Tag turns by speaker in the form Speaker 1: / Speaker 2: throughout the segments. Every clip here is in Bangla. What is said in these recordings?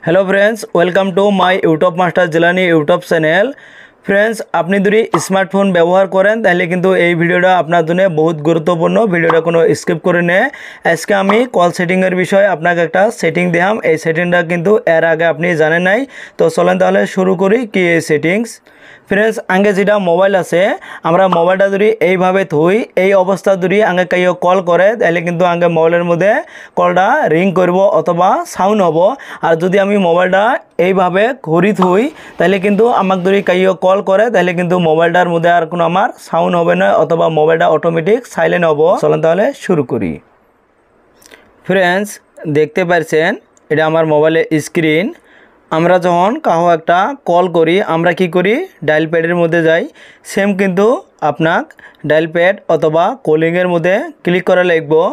Speaker 1: Hello friends, welcome to my YouTube master Jilani YouTube channel. Friends, अपनी যদি স্মার্টফোন ব্যবহার করেন তাহলে কিন্তু এই ভিডিওটা আপনার জন্য বহুত গুরুত্বপূর্ণ। ভিডিওটা কোনো স্কিপ করে নে। আজকে আমি কল সেটিংয়ের বিষয়ে আপনাকে একটা সেটিং দিলাম। এই সেটিংটা কিন্তু এর আগে আপনি জানেন নাই। তো চলেন তাহলে শুরু করি কি এই সেটিংস। फ्रेंड्स, आगे जेटा मोबाइल आछे आमरा मोबाइलटा যদি এইভাবে থুই এই অবস্থা যদি आगे কাইও কল করে তাহলে কিন্তু आगे মোবাইলের মধ্যে কলটা রিং করব অথবা সাউন্ড হবে। আর যদি আমি মোবাইলটা এইভাবে ঘুরি থুই তাহলে কিন্তু আমাকে যদি কাইও কল করে তাহলে কিন্তু মোবাইলটার মধ্যে আর কোনো আমার সাউন্ড হবে না অথবা মোবাইলটা অটোমেটিক সাইলেন্ট হবে। চলেন তাহলে শুরু করি। फ्रेंड्स, দেখতে পাচ্ছেন এটা আমার মোবাইলের স্ক্রিন। আমরা যখন কাহো একটা কল করি আমরা কি করি ডায়াল প্যাডের মধ্যে যাই। সেম কিন্তু আপনার ডায়াল প্যাড অথবা কলিংয়ের মধ্যে ক্লিক করা লাগবে।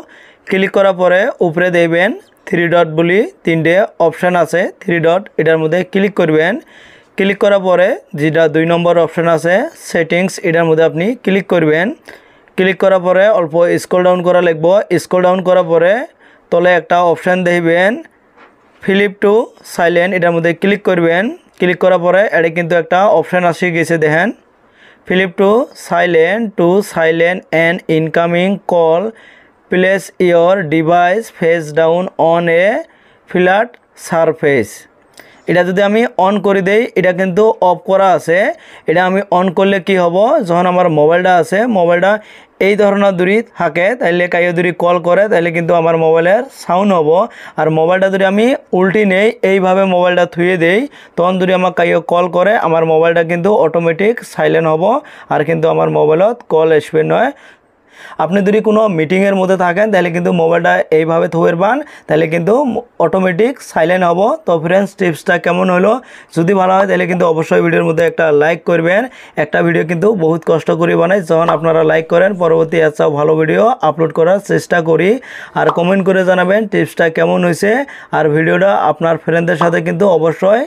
Speaker 1: ক্লিক করার পরে উপরে দেখবেন থ্রি ডট বলি তিনটে অপশান আছে। থ্রি ডট এটার মধ্যে ক্লিক করবেন। ক্লিক করার পরে যেটা 2 নম্বর অপশান আছে সেটিংস এটার মধ্যে আপনি ক্লিক করবেন। ক্লিক করার পরে অল্প স্ক্রল ডাউন করা লাগবে। স্ক্রল ডাউন করার পরে তলে একটা অপশান দেখবেন ফ্লিপ টু সাইলেন্ট এটার মধ্যে ক্লিক করবেন। ক্লিক করার পরে এটা কিন্তু একটা অপশান আসে গেছে দেখেন flip two silent and incoming call place your device face down on a flat surface. এটা যদি আমি অন করে দেই এটা কিন্তু অফ করা আছে। এটা আমি অন করলে কি হবে যখন আমার মোবাইলটা আছে মোবাইলটা এই ধরনের দূরি থাকে তাহলে কাইও যদি কল করে তাহলে কিন্তু আমার মোবাইলের সাউন্ড হবে। আর মোবাইলটা যদি আমি উল্টি নেই এইভাবে মোবাইলটা থুয়ে দেই তখন যদি আমার কাইও কল করে আমার মোবাইলটা কিন্তু অটোমেটিক সাইলেন্ট হবে আর কিন্তু আমার মোবাইলত কল আসবে নয়। আপনি যদি কোনো মিটিংয়ের মধ্যে থাকেন তাহলে কিন্তু মোবাইলটা এইভাবে থুয়ে পান তাহলে কিন্তু অটোমেটিক সাইলেন্ট হবো। তো ফ্রেন্ডস, টিপসটা কেমন হলো যদি ভালো হয় তাহলে কিন্তু অবশ্যই ভিডিওর মধ্যে একটা লাইক করবেন। একটা ভিডিও কিন্তু বহুত কষ্ট করে বানাই, যখন আপনারা লাইক করেন পরবর্তী আচ্ছা ভালো ভিডিও আপলোড করার চেষ্টা করি। আর কমেন্ট করে জানাবেন টিপসটা কেমন হয়েছে। আর ভিডিওটা আপনার ফ্রেন্ডদের সাথে কিন্তু অবশ্যই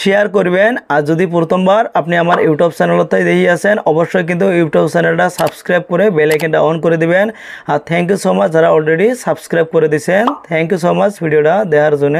Speaker 1: শেয়ার করবেন। আর যদি প্রথমবার আপনি আমার ইউটিউব চ্যানেলতে দেখি আছেন অবশ্যই কিন্তু ইউটিউব চ্যানেলটা সাবস্ক্রাইব করে বেল আইকনটা অন করে দিবেন। আর থ্যাংক ইউ সো মাচ যারা অলরেডি সাবস্ক্রাইব করে দিয়েছেন। থ্যাংক ইউ সো মাচ ভিডিওটা দেখার জন্য।